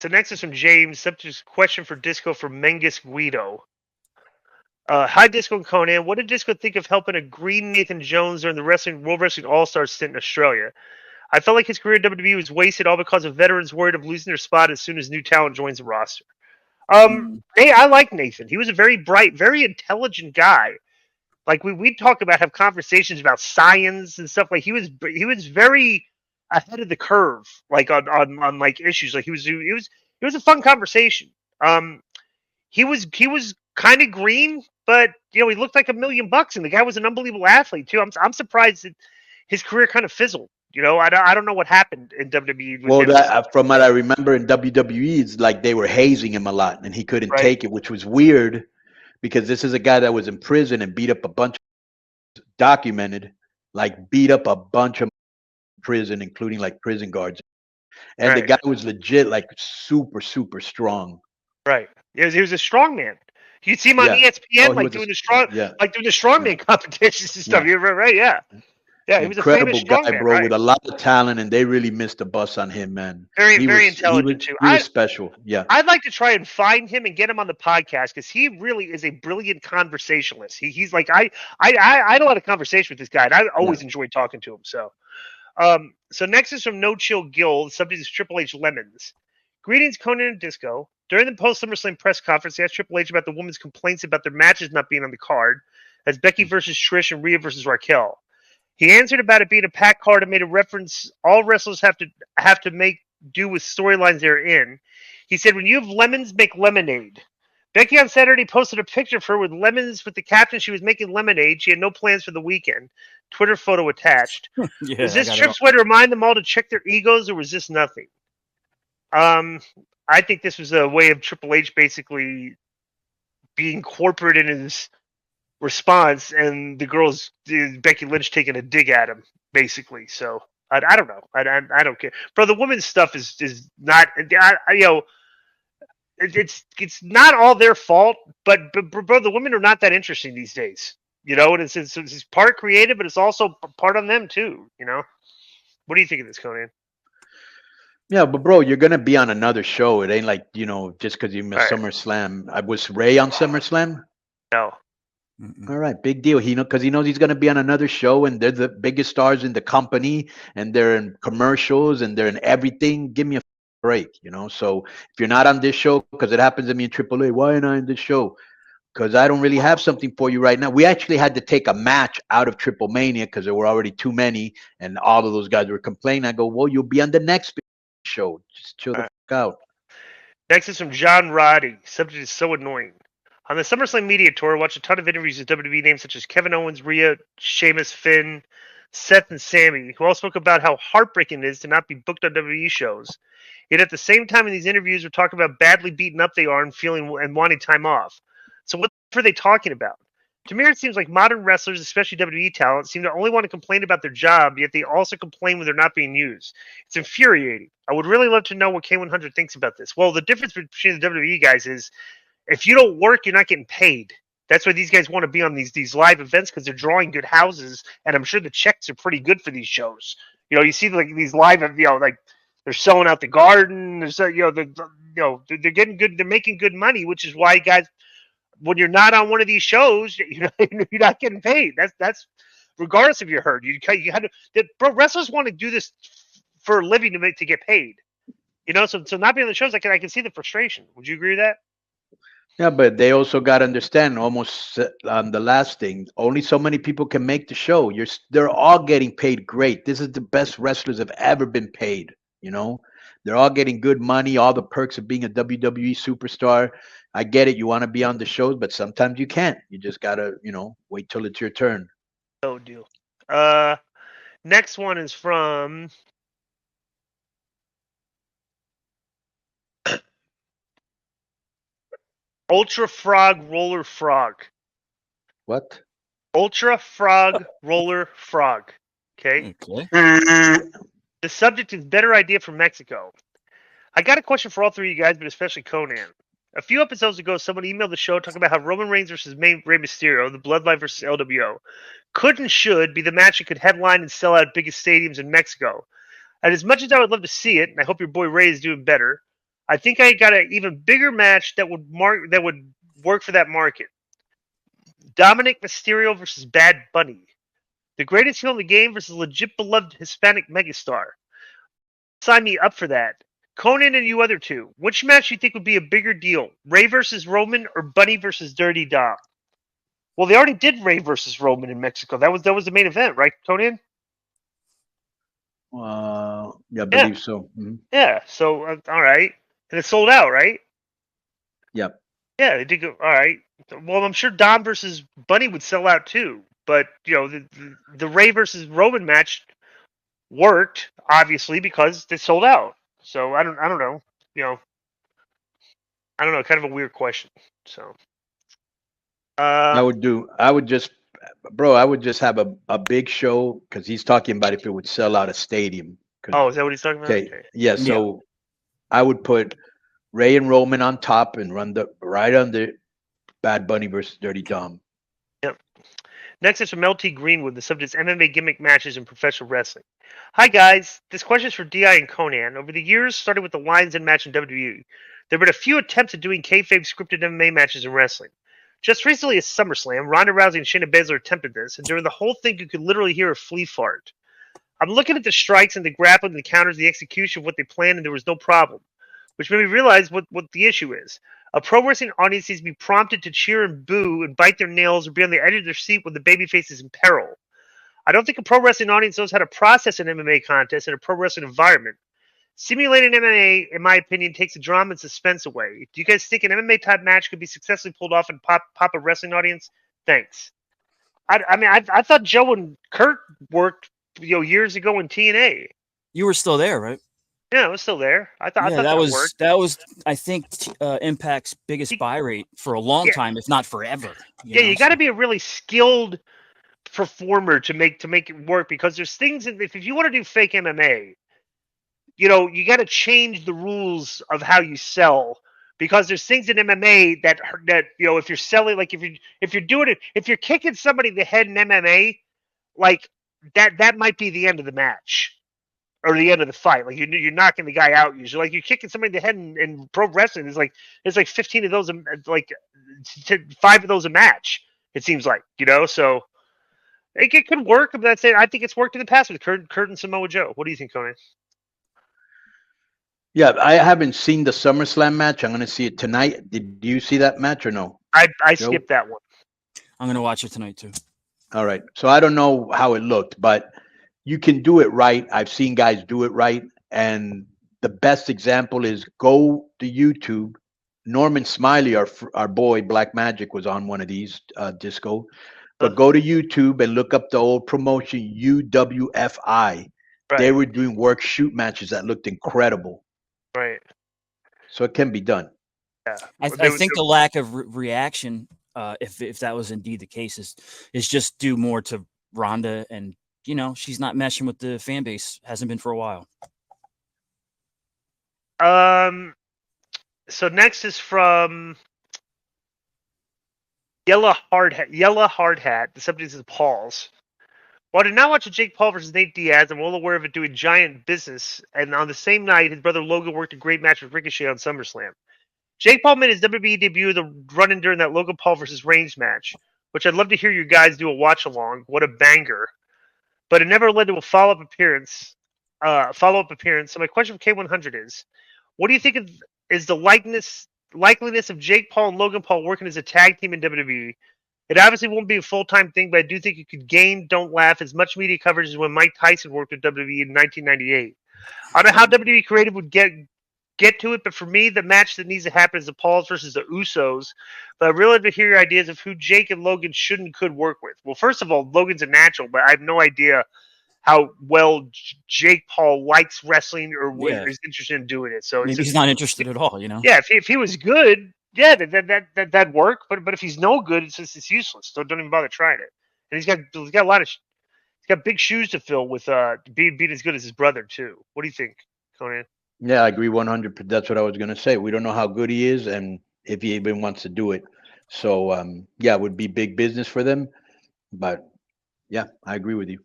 So next is from James. Subject question for Disco from Mengus Guido. Hi, Disco and Conan. What did Disco think of helping a green Nathan Jones during the World Wrestling All-Star stint in Australia? I felt like his career in WWE was wasted all because of veterans worried of losing their spot as soon as new talent joins the roster. Hey, I like Nathan. He was a very bright, very intelligent guy. Like we talk about, have conversations about science and stuff. Like he was very ahead of the curve, like on like issues. Like he was a fun conversation. Um, he was kind of green, but he looked like $1,000,000, and the guy was an unbelievable athlete too. I'm surprised that his career kind of fizzled. I don't know what happened in WWE with Well, him. that from what I remember in WWE, it's like they were hazing him a lot, and he couldn't Right, take it, which was weird because this is a guy that was in prison and beat up a bunch, documented, like beat up a bunch of prison, including like prison guards, and the right, guy was legit, like super, super strong. right. He was a strong man. You'd see him on Yeah. Oh, ESPN, he like was doing the strong, yeah, like doing the yeah, strongman competitions and stuff. yeah. You right? Yeah, yeah. He was a famous Incredible guy, strongman, bro, right? with a lot of talent, and they really missed the bus on him, man. Very, He very was he was intelligent too. he was special. Yeah, I'd like to try and find him and get him on the podcast because he really is a brilliant conversationalist. He's like I had a lot of conversation with this guy, and I yeah. always enjoyed talking to him. So next is from No Chill Gill. The subject is Triple H Lemons. Greetings, Conan and Disco. During the post SummerSlam press conference, they asked Triple H about the women's complaints about their matches not being on the card, as Becky versus Trish and Rhea versus Raquel. He answered about it being a pack card and made a reference all wrestlers have to make do with storylines they're in. He said, "When you have lemons, make lemonade." Becky on Saturday posted a picture of her with lemons with the caption she was making lemonade. She had no plans for the weekend. Twitter photo attached. Was Yeah, I this got it all. Trips way to remind them all to check their egos, or was this nothing? Um, I think this was a way of Triple H basically being corporate in his response, and the girls, Becky Lynch, taking a dig at him, basically. So I don't know. I don't care, bro. The women's stuff is not. It's not all their fault, but bro, the women are not that interesting these days. And it's part creative, but it's also part on them too. What do you think of this, Conan? Yeah, but bro, you're gonna be on another show. It ain't like just because you All missed right, SummerSlam. I was Ray on SummerSlam. no, Mm-mm. All right, big deal. Because he knows he's gonna be on another show, and they're the biggest stars in the company, and they're in commercials, and they're in everything. Give me a break. So if you're not on this show, because it happens to me in AAA, why am I in this show? Because I don't really have something for you right now. We actually had to take a match out of Triple Mania because there were already too many, and all of those guys were complaining. I go, well, you'll be on the next show. Just chill all the right. fuck out. Next is from John Roddy. Subject is so annoying. On the SummerSlam media tour, watch a ton of interviews with WWE names such as Kevin Owens, Rhea, Sheamus, Finn, Seth, and Sammy, who all spoke about how heartbreaking it is to not be booked on WWE shows. Yet at the same time in these interviews, we're talking about badly beaten up they are and feeling and wanting time off. So what are they talking about? To me, it seems like modern wrestlers, especially WWE talent, seem to only want to complain about their job, yet they also complain when they're not being used. It's infuriating. I would really love to know what K100 thinks about this. Well, the difference between the WWE guys is if you don't work, you're not getting paid. That's why these guys want to be on these live events because they're drawing good houses, and I'm sure the checks are pretty good for these shows. You see like these live, like they're selling out the Garden. There's they're getting good. They're making good money, which is why guys, when you're not on one of these shows, you're not getting paid. That's regardless if you're hurt. You had to. Bro, wrestlers want to do this for a living to get paid. So not being on the shows, I can see the frustration. Would you agree with that? Yeah, but they also got to understand almost on the last thing, only so many people can make the show. They're all getting paid great. This is the best wrestlers have ever been paid. You know, they're all getting good money, all the perks of being a WWE superstar. I get it. You want to be on the shows, but sometimes you can't. You just got to, wait till it's your turn. No deal. Uh, Next one is from Ultra Frog Roller Frog. What? Ultra Frog Roller Frog. Okay. Okay. The subject is better idea from Mexico. I got a question for all three of you guys, but especially Conan. A few episodes ago, someone emailed the show talking about how Roman Reigns versus Rey Mysterio, the Bloodline versus LWO, could and should be the match that could headline and sell out biggest stadiums in Mexico. And as much as I would love to see it, and I hope your boy Ray is doing better, I think I got an even bigger match that would work for that market. Dominic Mysterio versus Bad Bunny. The greatest heel in the game versus legit beloved Hispanic megastar. Sign me up for that. Conan and you other two. Which match do you think would be a bigger deal? Ray versus Roman or Bunny versus Dirty Dom? Well, they already did Ray versus Roman in Mexico. That was the main event, right, Conan? Yeah, I believe so. Mm-hmm. Yeah. So all right, and it sold out, right? Yep. Yeah, they did go. All right. Well, I'm sure Dom versus Bunny would sell out too. But the Ray versus Roman match worked obviously because they sold out. So I don't know. I don't know. Kind of a weird question. So I would just, bro, I would just have a big show because he's talking about if it would sell out a stadium. oh, is that what he's talking about? Okay. Okay. Yeah. So I would put Ray and Roman on top and run the right under Bad Bunny versus Dirty Dom. Yep. Next is from LT Greenwood. The subject is MMA gimmick matches in professional wrestling. Hi guys, this question is for Di and Conan. Over the years, starting with the Lions Den match in WWE, there have been a few attempts at doing kayfabe scripted MMA matches in wrestling. Just recently at SummerSlam, Ronda Rousey and Shayna Baszler attempted this, and during the whole thing, you could literally hear a flea fart. I'm looking at the strikes and the grappling, the counters, the execution of what they planned, and there was no problem, which made me realize what the issue is. A pro wrestling audience needs to be prompted to cheer and boo and bite their nails or be on the edge of their seat when the babyface is in peril. I don't think a pro wrestling audience knows how to process an MMA contest in a pro wrestling environment. Simulating MMA, in my opinion, takes the drama and suspense away. Do you guys think an MMA type match could be successfully pulled off and pop a wrestling audience? Thanks. I thought Joe and Kurt worked years ago in TNA. You were still there, right? Yeah, I was still there. I thought worked. That was I think Impact's biggest buy rate for a long time, if not forever. You got to be a really skilled performer to make it work because there's things if you want to do fake MMA, you got to change the rules of how you sell because there's things in MMA that if you're selling, like if you're doing it, if you're kicking somebody in the head in MMA, like that might be the end of the match or the end of the fight. Like you're knocking the guy out usually. Like you're kicking somebody in the head in pro wrestling. There's like 15 of those, like 5 of those a match. It seems like so. It could work, but that's it. I think it's worked in the past with Kurt and Samoa Joe. What do you think, Conan? Yeah, I haven't seen the SummerSlam match. I'm going to see it tonight. Did you see that match or no? I skipped that one. I'm going to watch it tonight too. All right. So I don't know how it looked, but you can do it right. I've seen guys do it right. And the best example is go to YouTube. Norman Smiley, our boy, Black Magic, was on one of these, Disco. But go to YouTube and look up the old promotion, UWFI. Right. They were doing work shoot matches that looked incredible. Right. So it can be done. Yeah. I think the lack of reaction, if that was indeed the case, is just due more to Ronda, and she's not meshing with the fan base. Hasn't been for a while. So next is from Yella Hard Hat. The subject is Paul's. While I did not watch a Jake Paul versus Nate Diaz, I'm well aware of it doing giant business. And on the same night, his brother Logan worked a great match with Ricochet on SummerSlam. Jake Paul made his WWE debut the run-in during that Logan Paul versus Reigns match, which I'd love to hear you guys do a watch-along. What a banger. But it never led to a follow-up appearance. So my question for K100 is, what do you think is the likeliness of Jake Paul and Logan Paul working as a tag team in WWE? It obviously won't be a full-time thing, but I do think it could gain, don't laugh, as much media coverage as when Mike Tyson worked with WWE in 1998. I don't know how WWE Creative would get to it, but for me, the match that needs to happen is the Pauls versus the Usos. But I'd really like to hear your ideas of who Jake and Logan should and could work with. Well, first of all, Logan's a natural, but I have no idea how well Jake Paul likes wrestling or is interested in doing it. So maybe he's not interested at all, Yeah, if he was good, yeah, that'd work. But if he's no good, it's useless. So don't even bother trying it. And he's got big shoes to fill with being as good as his brother too. What do you think, Conan? Yeah, I agree 100%. That's what I was going to say. We don't know how good he is and if he even wants to do it. So, it would be big business for them. But, yeah, I agree with you.